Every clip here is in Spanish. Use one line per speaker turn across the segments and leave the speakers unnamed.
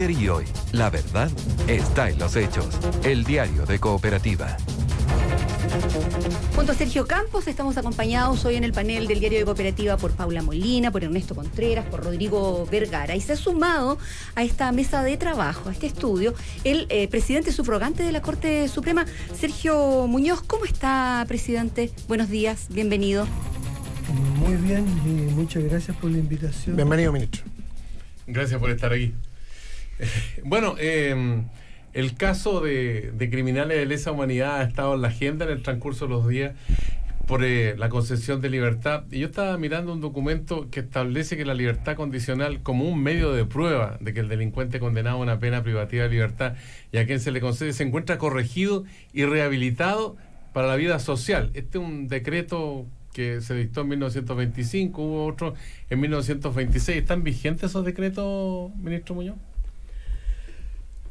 Ayer y hoy, la verdad está en los hechos. El diario de Cooperativa.
Junto a Sergio Campos estamos acompañados hoy en el panel del diario de Cooperativa por Paula Molina, por Ernesto Contreras, por Rodrigo Vergara. Y se ha sumado a esta mesa de trabajo, a este estudio, el presidente subrogante de la Corte Suprema, Sergio Muñoz. ¿Cómo está, presidente? Buenos días, bienvenido.
Muy bien y muchas gracias por la invitación.
Bienvenido, ministro.
Gracias por estar aquí. Bueno, el caso de criminales de lesa humanidad ha estado en la agenda en el transcurso de los días por la concesión de libertad. Y yo estaba mirando un documento que establece que la libertad condicional, como un medio de prueba de que el delincuente condenado a una pena privativa de libertad y a quien se le concede, se encuentra corregido y rehabilitado para la vida social. Este es un decreto que se dictó en 1925, hubo otro en 1926. ¿Están vigentes esos decretos, ministro Muñoz?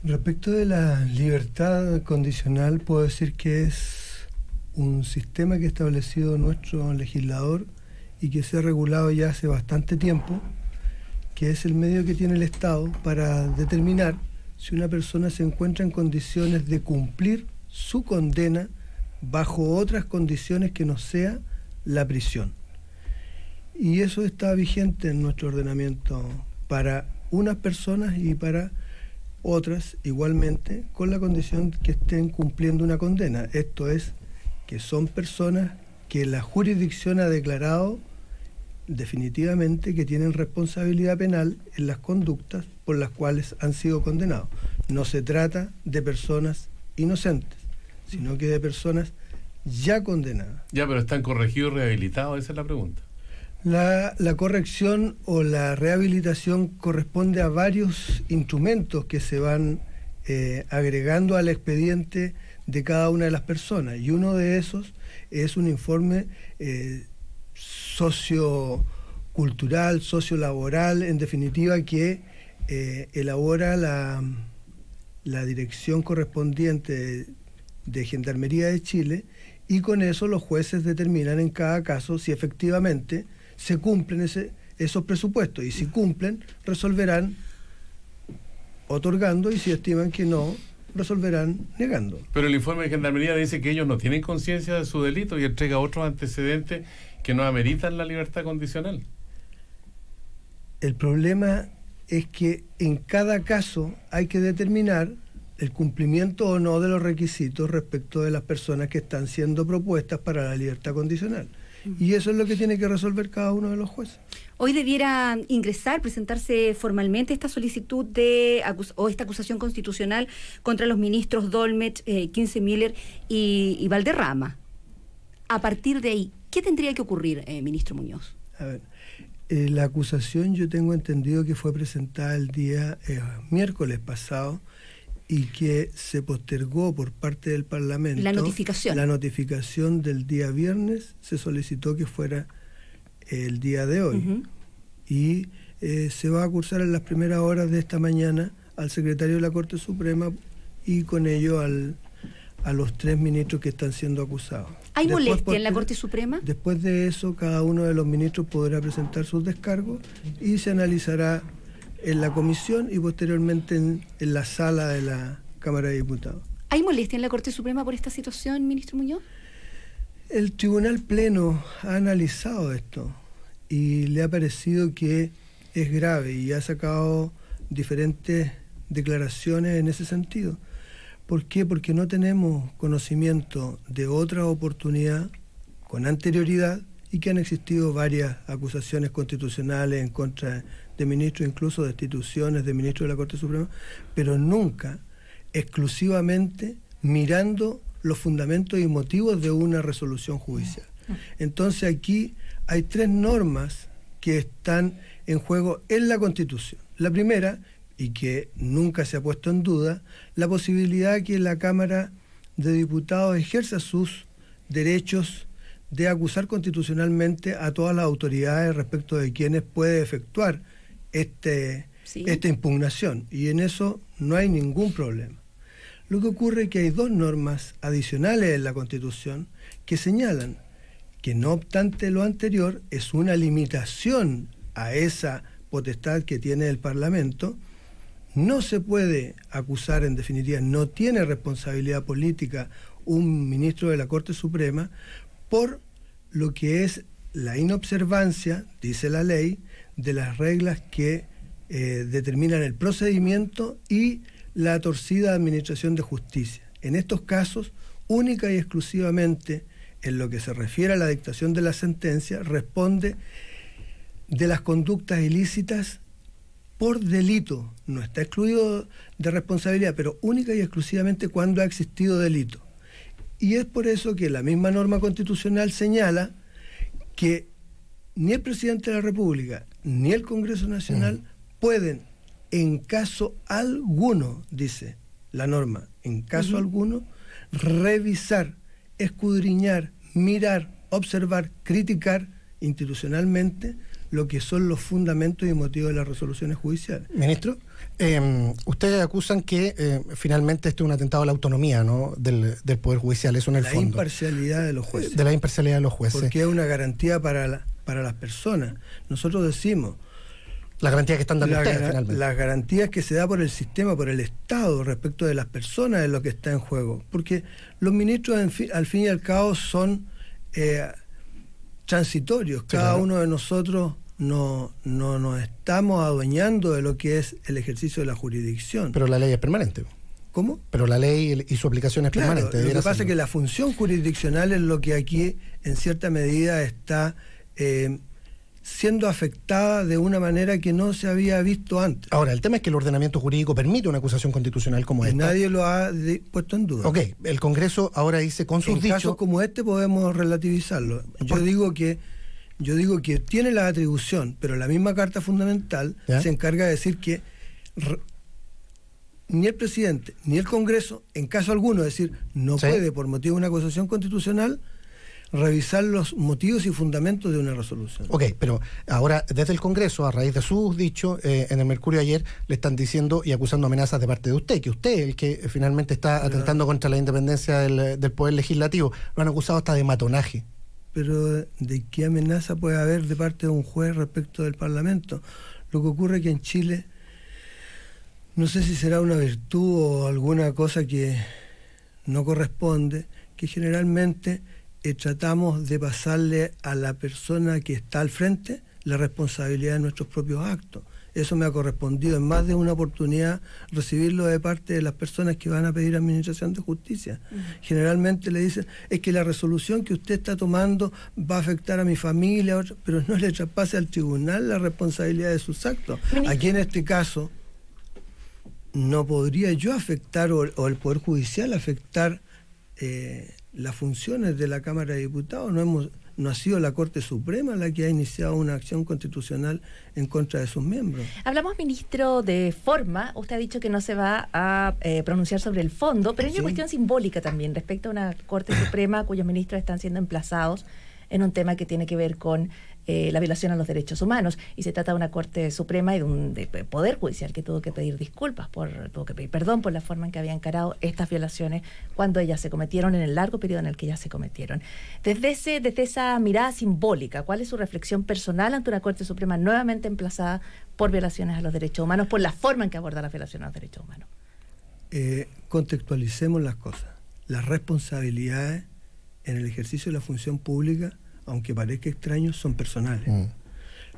Respecto de la libertad condicional, puedo decir que es un sistema que ha establecido nuestro legislador y que se ha regulado ya hace bastante tiempo, que es el medio que tiene el Estado para determinar si una persona se encuentra en condiciones de cumplir su condena bajo otras condiciones que no sea la prisión. Y eso está vigente en nuestro ordenamiento para unas personas y para otras igualmente, con la condición que estén cumpliendo una condena. Esto es, que son personas que la jurisdicción ha declarado definitivamente que tienen responsabilidad penal en las conductas por las cuales han sido condenados. No se trata de personas inocentes, sino que de personas ya condenadas.
Ya, pero ¿están corregidos y rehabilitados? Esa es la pregunta.
La corrección o la rehabilitación corresponde a varios instrumentos que se van agregando al expediente de cada una de las personas, y uno de esos es un informe sociocultural, sociolaboral, en definitiva, que elabora la dirección correspondiente de Gendarmería de Chile, y con eso los jueces determinan en cada caso si efectivamente se cumplen esos presupuestos, y si cumplen, resolverán otorgando, y si estiman que no, resolverán negando.
Pero el informe de Gendarmería dice que ellos no tienen conciencia de su delito y entrega otros antecedentes que no ameritan la libertad condicional.
El problema es que en cada caso hay que determinar el cumplimiento o no de los requisitos respecto de las personas que están siendo propuestas para la libertad condicional. Y eso es lo que tiene que resolver cada uno de los jueces.
Hoy debiera presentarse formalmente esta solicitud o esta acusación constitucional contra los ministros Dolmetsch, Kienze-Miller y Valderrama. A partir de ahí, ¿qué tendría que ocurrir, ministro Muñoz?
A ver, la acusación, yo tengo entendido que fue presentada el día miércoles pasado, y que se postergó por parte del Parlamento. La notificación del día viernes se solicitó que fuera el día de hoy. Y se va a cursar en las primeras horas de esta mañana al secretario de la Corte Suprema y con ello a los 3 ministros que están siendo acusados.
¿Hay molestia en la Corte Suprema?
Después de eso, cada uno de los ministros podrá presentar sus descargos y se analizará en la comisión y posteriormente en la sala de la Cámara de Diputados.
¿Hay molestia en la Corte Suprema por esta situación, ministro Muñoz?
El Tribunal Pleno ha analizado esto y le ha parecido que es grave y ha sacado diferentes declaraciones en ese sentido. ¿Por qué? Porque no tenemos conocimiento de otra oportunidad con anterioridad y que han existido varias acusaciones constitucionales en contra de ministros, incluso destituciones de ministros de la Corte Suprema, pero nunca exclusivamente mirando los fundamentos y motivos de una resolución judicial. Entonces aquí hay 3 normas que están en juego en la Constitución. La primera, y que nunca se ha puesto en duda, la posibilidad que la Cámara de Diputados ejerza sus derechos de acusar constitucionalmente a todas las autoridades respecto de quienes puede efectuar esta impugnación, y en eso no hay ningún problema. Lo que ocurre es que hay 2 normas adicionales en la Constitución que señalan que, no obstante lo anterior, es una limitación a esa potestad que tiene el Parlamento No se puede acusar, en definitiva, no tiene responsabilidad política un ministro de la Corte Suprema por lo que es la inobservancia, dice la ley, de las reglas que determinan el procedimiento y la torcida administración de justicia. En estos casos, única y exclusivamente en lo que se refiere a la dictación de la sentencia, responde de las conductas ilícitas por delito. No está excluido de responsabilidad, pero única y exclusivamente cuando ha existido delito. Y es por eso que la misma norma constitucional señala que ni el presidente de la República ni el Congreso Nacional pueden, en caso alguno, dice la norma, en caso alguno, revisar, escudriñar, mirar, observar, criticar institucionalmente lo que son los fundamentos y motivos de las resoluciones judiciales.
Ministro, ustedes acusan que finalmente esto es un atentado a la autonomía, ¿no?, del Poder Judicial, eso en el fondo.
La imparcialidad de los jueces.
De la imparcialidad de los jueces.
Porque es una garantía para las personas. Nosotros decimos...
La garantía que están dando ustedes, finalmente.
Las garantías que se da por el sistema, por el Estado, respecto de las personas, es lo que está en juego. Porque los ministros, al fin y al cabo, son transitorios. Cada uno de nosotros no nos estamos adueñando de lo que es el ejercicio de la jurisdicción.
Pero la ley es permanente.
¿Cómo?
Pero la ley y su aplicación es permanente.
Lo que pasa es que la función jurisdiccional es lo que aquí, en cierta medida, está siendo afectada de una manera que no se había visto antes.
Ahora, el tema es que el ordenamiento jurídico permite una acusación constitucional como esta.
Nadie lo ha puesto en duda.
Ok, el Congreso ahora dice con sus dichos...
En casos como este podemos relativizarlo. Yo digo que tiene la atribución, pero la misma Carta Fundamental se encarga de decir que ni el presidente ni el Congreso, en caso alguno, es decir, no puede, por motivo de una acusación constitucional, revisar los motivos y fundamentos de una resolución.
Ok, pero ahora desde el Congreso, a raíz de sus dichos, en el Mercurio ayer le están diciendo y acusando amenazas de parte de usted, que usted es el que finalmente está atentando contra la independencia del Poder Legislativo. Lo han acusado hasta de matonaje.
Pero ¿de qué amenaza puede haber de parte de un juez respecto del Parlamento? Lo que ocurre es que en Chile, no sé si será una virtud o alguna cosa que no corresponde, que generalmente tratamos de pasarle a la persona que está al frente la responsabilidad de nuestros propios actos. Eso me ha correspondido en más de una oportunidad recibirlo de parte de las personas que van a pedir administración de justicia. Generalmente le dicen, es que la resolución que usted está tomando va a afectar a mi familia, pero no le traspase al tribunal la responsabilidad de sus actos. Aquí en este caso no podría yo afectar o el Poder Judicial afectar las funciones de la Cámara de Diputados. No ha sido la Corte Suprema la que ha iniciado una acción constitucional en contra de sus miembros.
Hablamos, ministro, de forma. Usted ha dicho que no se va a pronunciar sobre el fondo, pero hay una cuestión simbólica también respecto a una Corte Suprema cuyos ministros están siendo emplazados en un tema que tiene que ver con la violación a los derechos humanos, y se trata de una Corte Suprema y de Poder Judicial que tuvo que pedir disculpas, tuvo que pedir perdón por la forma en que había encarado estas violaciones cuando ellas se cometieron, en el largo periodo en el que ellas se cometieron. Desde esa mirada simbólica, ¿cuál es su reflexión personal ante una Corte Suprema nuevamente emplazada por violaciones a los derechos humanos, por la forma en que aborda la violación a los derechos humanos?
Contextualicemos las cosas. Las responsabilidades en el ejercicio de la función pública, aunque parezca extraño, son personales.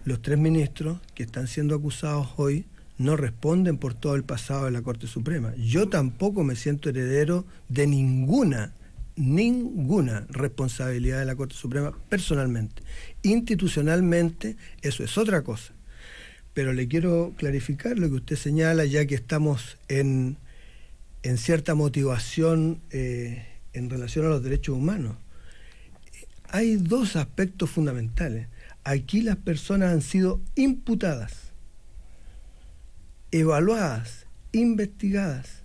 Los 3 ministros que están siendo acusados hoy no responden por todo el pasado de la Corte Suprema. Yo tampoco me siento heredero de ninguna responsabilidad de la Corte Suprema personalmente. Institucionalmente, eso es otra cosa. Pero le quiero clarificar lo que usted señala, ya que estamos en cierta motivación en relación a los derechos humanos. Hay 2 aspectos fundamentales. Aquí las personas han sido imputadas, evaluadas, investigadas,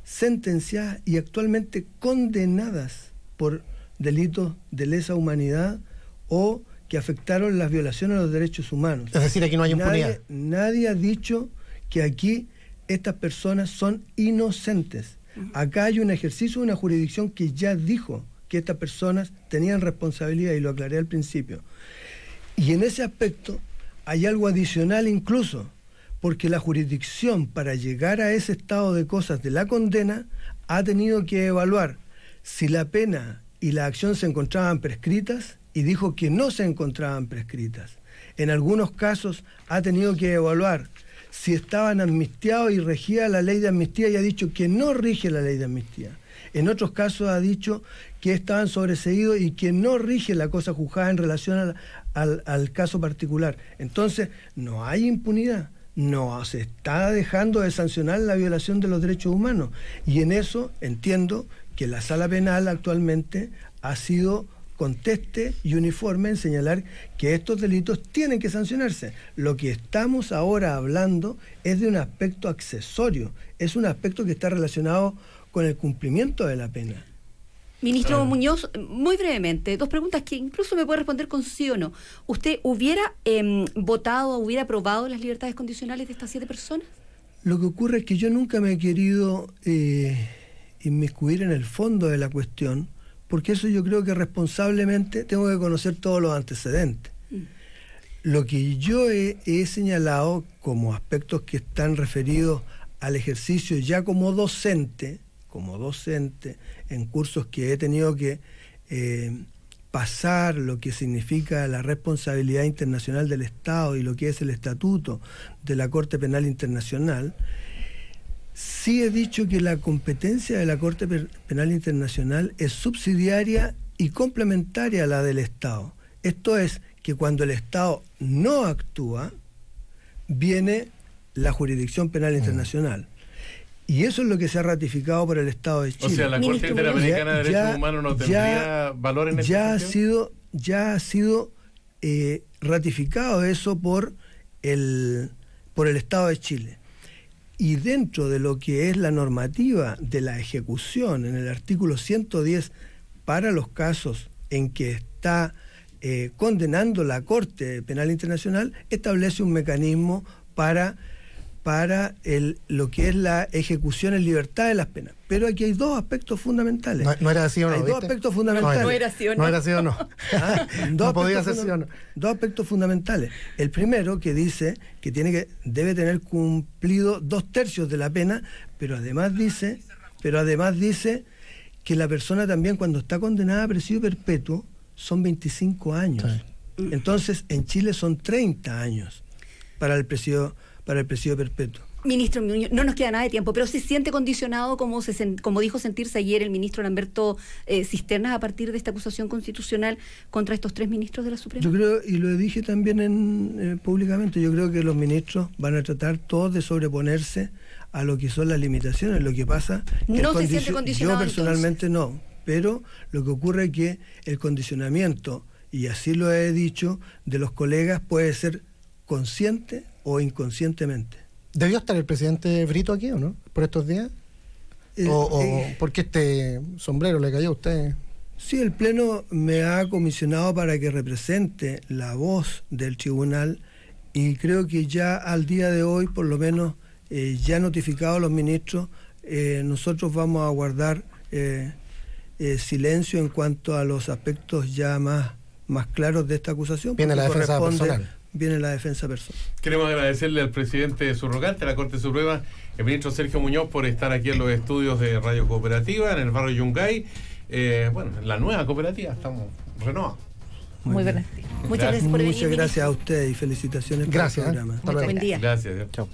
sentenciadas y actualmente condenadas por delitos de lesa humanidad o que afectaron las violaciones a los derechos humanos.
Es decir, aquí no hay impunidad.
Nadie ha dicho que aquí estas personas son inocentes. Acá hay un ejercicio de una jurisdicción que ya dijo que estas personas tenían responsabilidad, y lo aclaré al principio. Y en ese aspecto hay algo adicional incluso, porque la jurisdicción, para llegar a ese estado de cosas de la condena, ha tenido que evaluar si la pena y la acción se encontraban prescritas, y dijo que no se encontraban prescritas. En algunos casos ha tenido que evaluar si estaban amnistiados y regía la ley de amnistía, y ha dicho que no rige la ley de amnistía. En otros casos ha dicho que estaban sobreseídos y que no rige la cosa juzgada en relación al caso particular. Entonces, no hay impunidad. No se está dejando de sancionar la violación de los derechos humanos. Y en eso entiendo que la sala penal actualmente ha sido conteste y uniforme en señalar que estos delitos tienen que sancionarse. Lo que estamos ahora hablando es de un aspecto accesorio, es un aspecto que está relacionado con el cumplimiento de la pena.
Ministro Muñoz, muy brevemente, 2 preguntas que incluso me puede responder con sí o no. ¿Usted hubiera votado o hubiera aprobado las libertades condicionales de estas 7 personas?
Lo que ocurre es que yo nunca me he querido inmiscuir en el fondo de la cuestión, porque eso yo creo que responsablemente tengo que conocer todos los antecedentes. Lo que yo he señalado como aspectos que están referidos al ejercicio ya como docente en cursos que he tenido que pasar lo que significa la responsabilidad internacional del Estado y lo que es el estatuto de la Corte Penal Internacional, sí he dicho que la competencia de la Corte Penal Internacional es subsidiaria y complementaria a la del Estado. Esto es, que cuando el Estado no actúa, viene la jurisdicción penal internacional. Y eso es lo que se ha ratificado por el Estado de Chile.
O sea, la Corte Interamericana de Derechos Humanos no tendría valor en esta cuestión. Ya ha sido ratificado eso por el Estado de Chile. Y dentro de lo que es la normativa de la ejecución, en el artículo 110, para los casos en que está condenando la Corte Penal Internacional, establece un mecanismo para lo que es la ejecución en libertad de las penas. Pero aquí hay 2 aspectos fundamentales.
No era así o no.
Hay 2 aspectos fundamentales.
No era así o no.
No era así o no. No podía ser sí o no. 2 aspectos fundamentales. El primero, que dice que debe tener cumplido 2/3 de la pena, pero además dice que la persona también, cuando está condenada a presidio perpetuo, son 25 años. Sí. Entonces, en Chile son 30 años para el presidio perpetuo.
Ministro Muñoz, no nos queda nada de tiempo, pero ¿se siente condicionado, como dijo sentirse ayer el ministro Lamberto Cisternas, a partir de esta acusación constitucional contra estos 3 ministros de la Suprema?
Yo creo, y lo dije también públicamente, yo creo que los ministros van a tratar todos de sobreponerse a lo que son las limitaciones. Lo que pasa que
no se siente condicionado.
Yo personalmente
entonces.
No, pero lo que ocurre es que el condicionamiento, y así lo he dicho, de los colegas puede ser consciente o inconscientemente.
¿Debió estar el presidente Brito aquí o no? ¿Por estos días? ¿O por qué este sombrero le cayó a usted?
Sí, el Pleno me ha comisionado para que represente la voz del tribunal, y creo que ya al día de hoy, por lo menos, ya notificado a los ministros, nosotros vamos a guardar silencio en cuanto a los aspectos ya más claros de esta acusación.
Viene la defensa personal.
Viene la defensa personal.
Queremos agradecerle al presidente subrogante de la Corte Suprema, el ministro Sergio Muñoz, por estar aquí en los estudios de Radio Cooperativa, en el barrio Yungay. En la nueva cooperativa, estamos renovados.
Muy buenas. Muchas gracias por venir.
Muchas gracias a ustedes y felicitaciones por el programa.
Buen día.
Gracias.
Chao.